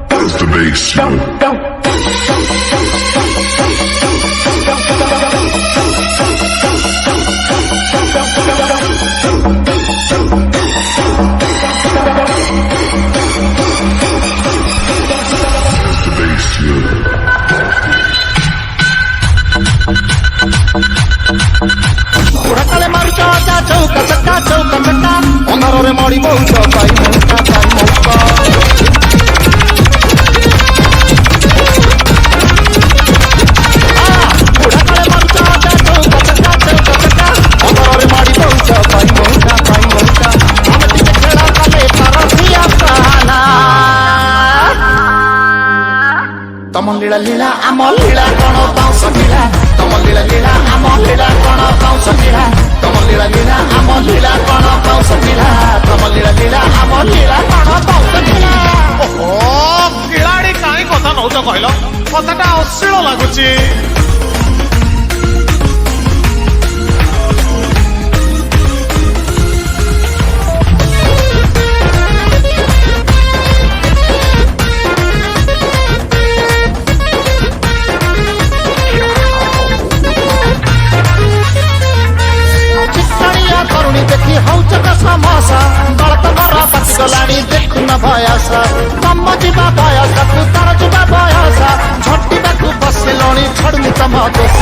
That's the bass, yo. उड़ाकाले मारुच आजा चौका चक्का अंधारे मड़ी बहुत पाई मौका उड़ाकाले मारुच आजा चौका चक्का अंधारे मड़ी बहुत पाई मौका हम टिके खेला काले पारसिया कहना तम लीला लीला आम लीला कण बाउंस लीला तम लीला लीला आम लीला कण बाउंस लीला तम लीला लीला आम लीला कण बाउंस लीला तम लीला लीला आम लीला कण बाउंस लीला ओहो किलाड़ी काई कथा नौच कहल कथाटा अश्लील लगुची देखी हौचक समोसा गलत मरा पति गलानी देखु न भयस तम जीवा बयस तू तार जीवा बयस झटी बाकू बसिलणी छड़नी तम दोष